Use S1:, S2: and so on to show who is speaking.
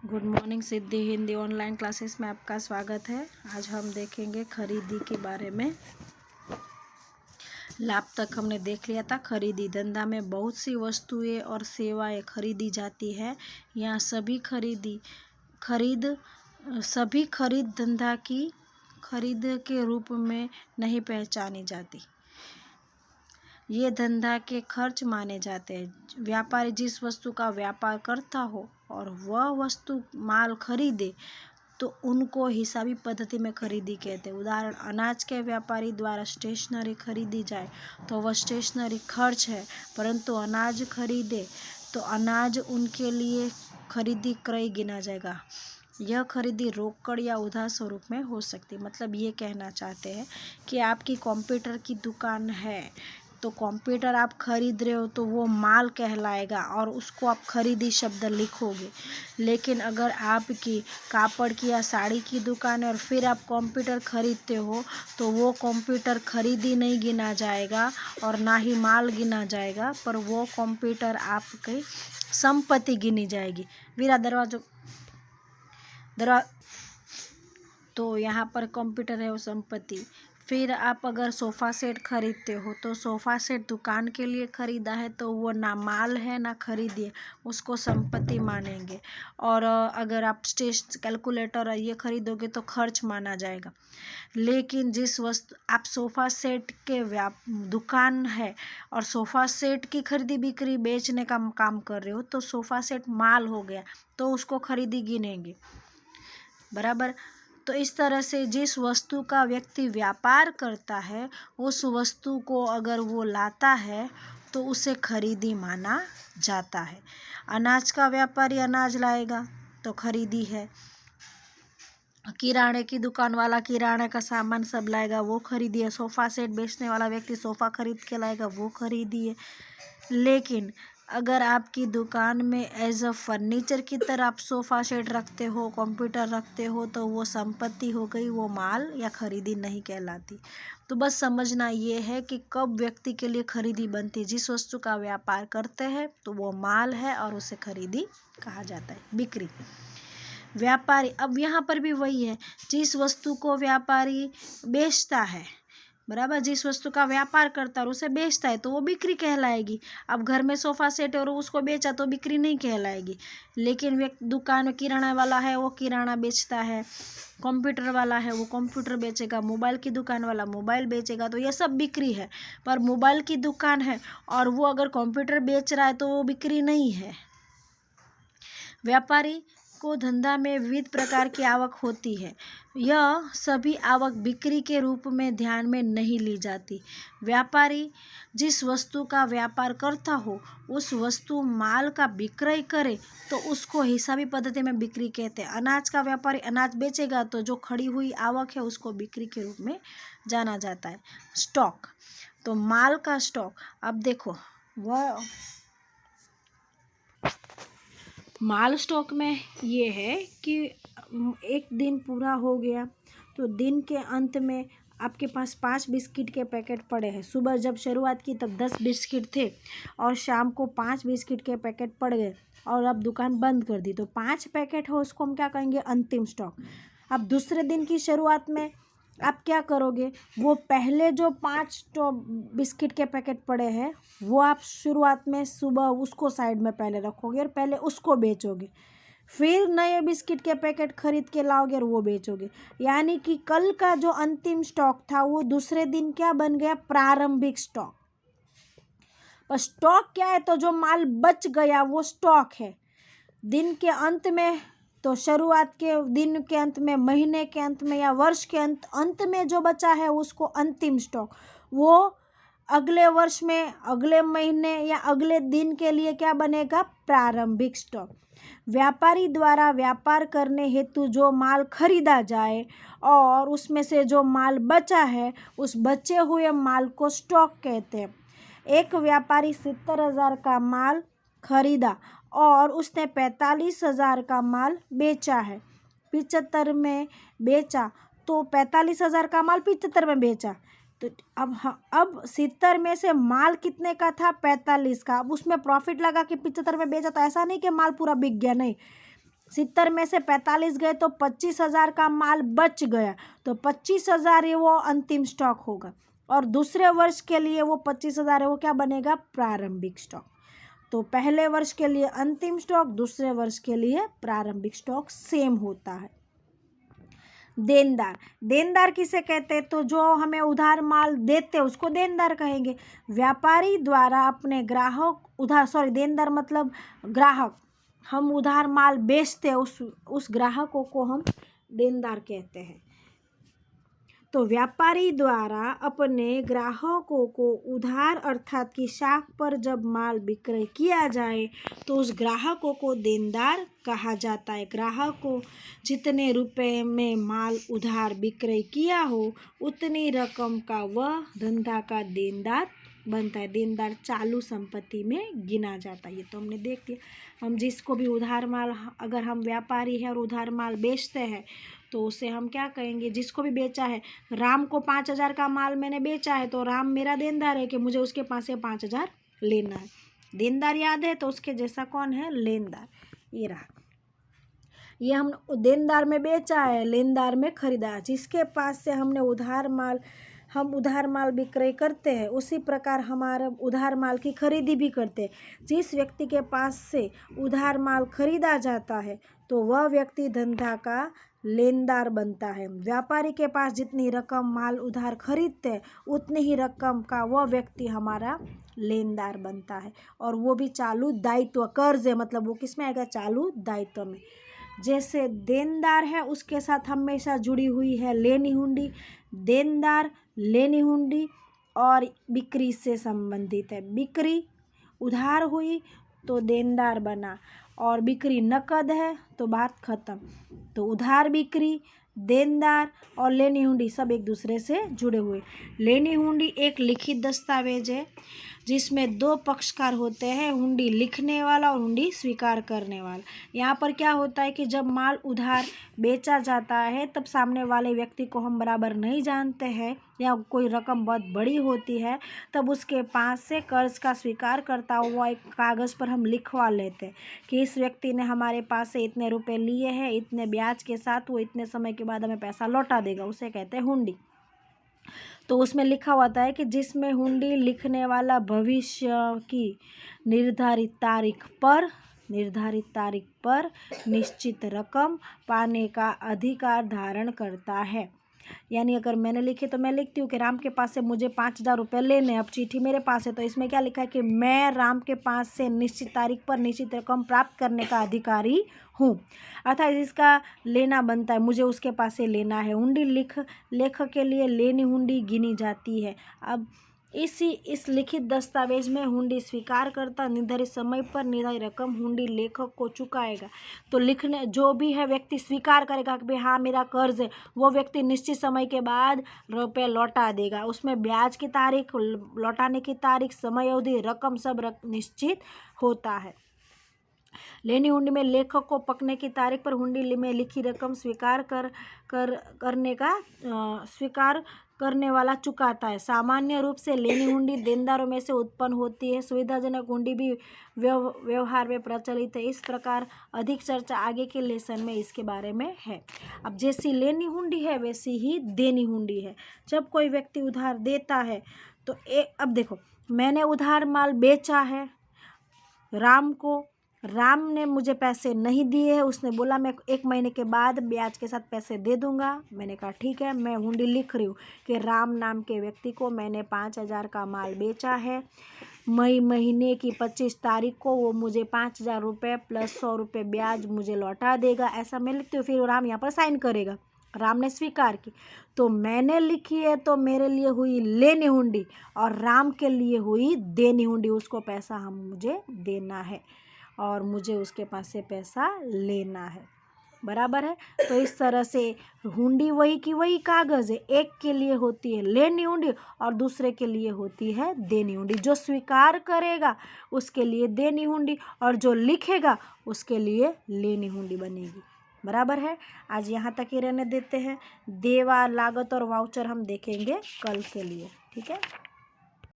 S1: Good morning सिद्धि Hindi online classes में आपका स्वागत है। आज हम देखेंगे खरीदी के बारे में। लाभ तक हमने देख लिया था। खरीदी धंधा में बहुत सी वस्तुएं और सेवाएं खरीदी जाती है। यहाँ सभी खरीद धंधा की खरीद के रूप में नहीं पहचानी जाती। ये धंधा के खर्च माने जाते हैं। व्यापारी जिस वस्तु का व्यापार करता हो और वह वस्तु माल खरीदे तो उनको हिसाबी पद्धति में खरीदी कहते हैं। उदाहरण, अनाज के व्यापारी द्वारा स्टेशनरी खरीदी जाए तो वह स्टेशनरी खर्च है, परंतु अनाज खरीदे तो अनाज उनके लिए खरीदी क्रय गिना जाएगा। यह खरीदी रोकड़ या उधार स्वरूप में हो सकती है। मतलब ये कहना चाहते हैं कि आपकी कंप्यूटर की दुकान है तो कंप्यूटर आप खरीद रहे हो तो वो माल कहलाएगा और उसको आप खरीदी शब्द लिखोगे। लेकिन अगर आपकी कापड़ की या साड़ी की दुकान है और फिर आप कंप्यूटर खरीदते हो तो वो कंप्यूटर खरीदी नहीं गिना जाएगा और ना ही माल गिना जाएगा, पर वो कंप्यूटर आपकी संपत्ति गिनी जाएगी। वीरा दरवाजा तो यहाँ पर कंप्यूटर है वो संपत्ति। फिर आप अगर सोफ़ा सेट खरीदते हो तो सोफ़ा सेट दुकान के लिए ख़रीदा है तो वो ना माल है ना खरीदी है, उसको संपत्ति मानेंगे। और अगर आप कैलकुलेटर ये खरीदोगे तो खर्च माना जाएगा। लेकिन जिस वस्तु आप सोफ़ा सेट के दुकान है और सोफ़ा सेट की खरीदी बिक्री बेचने का काम कर रहे हो तो सोफ़ा सेट माल हो गया तो उसको खरीदी गिनेंगे, बराबर। तो इस तरह से जिस वस्तु का व्यक्ति व्यापार करता है उस वस्तु को अगर वो लाता है तो उसे खरीदी माना जाता है। अनाज का व्यापारी अनाज लाएगा तो खरीदी है। किराने की दुकान वाला किराने का सामान सब लाएगा, वो खरीदी है। सोफ़ा सेट बेचने वाला व्यक्ति सोफ़ा खरीद के लाएगा, वो खरीदी है। लेकिन अगर आपकी दुकान में एज अ फर्नीचर की तरह आप सोफ़ा सेट रखते हो, कंप्यूटर रखते हो तो वो संपत्ति हो गई, वो माल या खरीदी नहीं कहलाती। तो बस समझना ये है कि कब व्यक्ति के लिए खरीदी बनती। जिस वस्तु का व्यापार करते हैं तो वो माल है और उसे खरीदी कहा जाता है। बिक्री व्यापारी, अब यहाँ पर भी वही है, जिस वस्तु को व्यापारी बेचता है, बराबर, जिस वस्तु का व्यापार करता है और उसे बेचता है तो वो बिक्री कहलाएगी। अब घर में सोफ़ा सेट है और उसको बेचा तो बिक्री नहीं कहलाएगी। लेकिन दुकान में किराना वाला है वो किराना बेचता है, कंप्यूटर वाला है वो कंप्यूटर बेचेगा, मोबाइल की दुकान वाला मोबाइल बेचेगा, तो ये सब बिक्री है। पर मोबाइल की दुकान है और वो अगर कंप्यूटर बेच रहा है तो वो बिक्री नहीं है। व्यापारी को धंधा में विविध प्रकार की आवक होती है। यह सभी आवक बिक्री के रूप में ध्यान में नहीं ली जाती। व्यापारी जिस वस्तु का व्यापार करता हो उस वस्तु माल का विक्रय करे तो उसको हिसाबी पद्धति में बिक्री कहते हैं। अनाज का व्यापारी अनाज बेचेगा तो जो खड़ी हुई आवक है उसको बिक्री के रूप में जाना जाता है। स्टॉक, तो माल का स्टॉक, अब देखो वह माल स्टॉक में ये है कि एक दिन पूरा हो गया तो दिन के अंत में आपके पास 5 बिस्किट के पैकेट पड़े हैं। सुबह जब शुरुआत की तब 10 बिस्किट थे और शाम को 5 बिस्किट के पैकेट पड़ गए और अब दुकान बंद कर दी तो 5 पैकेट हो उसको हम क्या कहेंगे, अंतिम स्टॉक। अब दूसरे दिन की शुरुआत में आप क्या करोगे, वो पहले जो 5 बिस्किट के पैकेट पड़े हैं वो आप शुरुआत में सुबह उसको साइड में पहले रखोगे और पहले उसको बेचोगे। फिर नए बिस्किट के पैकेट खरीद के लाओगे और वो बेचोगे। यानी कि कल का जो अंतिम स्टॉक था वो दूसरे दिन क्या बन गया, प्रारंभिक स्टॉक। पर स्टॉक क्या है, तो जो माल बच गया वो स्टॉक है। दिन के अंत में तो शुरुआत के दिन के अंत में, महीने के अंत में या वर्ष के अंत में जो बचा है उसको अंतिम स्टॉक। वो अगले वर्ष में, अगले महीने या अगले दिन के लिए क्या बनेगा, प्रारंभिक स्टॉक। व्यापारी द्वारा व्यापार करने हेतु जो माल खरीदा जाए और उसमें से जो माल बचा है उस बचे हुए माल को स्टॉक कहते हैं। एक व्यापारी 70,000 का माल खरीदा और उसने 45,000 का माल बेचा है। 75 में बेचा तो 45,000 का माल 75 में बेचा। तो अब 70 में से माल कितने का था, 45 का। अब उसमें प्रॉफिट लगा कि 75 में बेचा, तो ऐसा नहीं कि माल पूरा बिक गया, नहीं, 70 में से 45 गए तो 25,000 का माल बच गया, तो 25,000 ये वो अंतिम स्टॉक होगा। और दूसरे वर्ष के लिए वो 25,000 है वो क्या बनेगा, प्रारंभिक स्टॉक। तो पहले वर्ष के लिए अंतिम स्टॉक, दूसरे वर्ष के लिए प्रारंभिक स्टॉक सेम होता है। देनदार, देनदार किसे कहते हैं, तो जो हमें उधार माल देते हैं उसको देनदार कहेंगे। व्यापारी द्वारा अपने देनदार मतलब ग्राहक, हम उधार माल बेचते हैं उस ग्राहकों को हम देनदार कहते हैं। तो व्यापारी द्वारा अपने ग्राहकों को उधार अर्थात कि साख पर जब माल विक्रय किया जाए तो उस ग्राहकों को देनदार कहा जाता है। ग्राहक को जितने रुपए में माल उधार विक्रय किया हो उतनी रकम का वह धंधा का देनदार बनता है। देनदार चालू संपत्ति में गिना जाता है। ये तो हमने देख लिया। हम जिसको भी उधार माल, अगर हम व्यापारी हैं और उधार माल बेचते हैं तो उसे हम क्या कहेंगे, जिसको भी बेचा है, राम को 5,000 का माल मैंने बेचा है तो राम मेरा देनदार है कि मुझे उसके पास से 5,000 लेना है। देनदार याद है तो उसके जैसा कौन है, लेनदार। ये रहा, ये हम देनदार में बेचा है, लेनदार में खरीदा। जिसके पास से हम उधार माल विक्रय करते हैं उसी प्रकार हमारा उधार माल की खरीदी भी करते हैं। जिस व्यक्ति के पास से उधार माल खरीदा जाता है तो वह व्यक्ति धंधा का लेनदार बनता है। व्यापारी के पास जितनी रकम माल उधार खरीदते हैं उतनी ही रकम का वह व्यक्ति हमारा लेनदार बनता है। और वो भी चालू दायित्व, कर्ज है मतलब वो किस में आएगा, चालू दायित्व में। जैसे देनदार है उसके साथ हमेशा जुड़ी हुई है लेनी हुंडी। देनदार लेनी हुंडी और बिक्री से संबंधित है। बिक्री उधार हुई तो देनदार बना, और बिक्री नकद है तो बात खत्म। तो उधार बिक्री, देनदार और लेनी हुंडी सब एक दूसरे से जुड़े हुए। लेनी हुंडी एक लिखित दस्तावेज है जिसमें 2 पक्षकार होते हैं, हुंडी लिखने वाला और हुंडी स्वीकार करने वाला। यहाँ पर क्या होता है कि जब माल उधार बेचा जाता है तब सामने वाले व्यक्ति को हम बराबर नहीं जानते हैं या कोई रकम बहुत बड़ी होती है, तब उसके पास से कर्ज का स्वीकार करता हुआ एक कागज़ पर हम लिखवा लेते हैं कि इस व्यक्ति ने हमारे पास से इतने रुपए लिए हैं, इतने ब्याज के साथ, वो इतने समय के बाद हमें पैसा लौटा देगा। उसे कहते हैं हुंडी। तो उसमें लिखा होता है कि जिसमें हुंडी लिखने वाला भविष्य की निर्धारित तारीख पर निश्चित रकम पाने का अधिकार धारण करता है। यानी अगर मैंने लिखे तो मैं लिखती हूँ कि राम के पास से मुझे 5,000 रुपये लेने। अब चिट्ठी मेरे पास है तो इसमें क्या लिखा है कि मैं राम के पास से निश्चित तारीख पर निश्चित रकम प्राप्त करने का अधिकारी हूँ, अर्थात इसका लेना बनता है, मुझे उसके पास से लेना है। हुंडी लेखक के लिए लेनी हुंडी गिनी जाती है। अब इस लिखित दस्तावेज में हुंडी स्वीकार करता निर्धारित समय पर निर्धारित रकम हुंडी लेखक को चुकाएगा। तो लिखने जो भी है व्यक्ति स्वीकार करेगा कि भाई हाँ मेरा कर्ज है, वो व्यक्ति निश्चित समय के बाद रुपये लौटा देगा। उसमें ब्याज की तारीख, लौटाने की तारीख, समय अवधि, रकम सब निश्चित होता है। लेनी हुंडी में लेखक को पकने की तारीख पर हुंडी में लिखी रकम स्वीकार करने वाला चुकाता है। सामान्य रूप से लेनी हुंडी देनदारों में से उत्पन्न होती है। सुविधाजनक हुंडी भी व्यवहार में प्रचलित है। इस प्रकार अधिक चर्चा आगे के लेसन में इसके बारे में है। अब जैसी लेनी हुंडी है वैसी ही देनी हुंडी है। जब कोई व्यक्ति उधार देता है तो अब देखो, मैंने उधार माल बेचा है राम को, राम ने मुझे पैसे नहीं दिए हैं, उसने बोला मैं 1 महीने के बाद ब्याज के साथ पैसे दे दूंगा। मैंने कहा ठीक है, मैं हुंडी लिख रही हूँ कि राम नाम के व्यक्ति को मैंने 5,000 का माल बेचा है। मई महीने की 25 तारीख को वो मुझे 5,000 रुपये प्लस 100 रुपये ब्याज मुझे लौटा देगा, ऐसा मैं लिखती हूँ। फिर राम यहाँ पर साइन करेगा, राम ने स्वीकार की। तो मैंने लिखी है तो मेरे लिए हुई लेनी हुंडी और राम के लिए हुई देनी हुंडी। उसको पैसा मुझे देना है और मुझे उसके पास से पैसा लेना है, बराबर है। तो इस तरह से हुंडी वही की वही कागज़ है, एक के लिए होती है लेनी हुंडी और दूसरे के लिए होती है देनी हुंडी। जो स्वीकार करेगा उसके लिए देनी हुंडी और जो लिखेगा उसके लिए लेनी हुंडी बनेगी, बराबर है। आज यहाँ तक ही रहने देते हैं। देवा, लागत और वाउचर हम देखेंगे कल के लिए, ठीक है।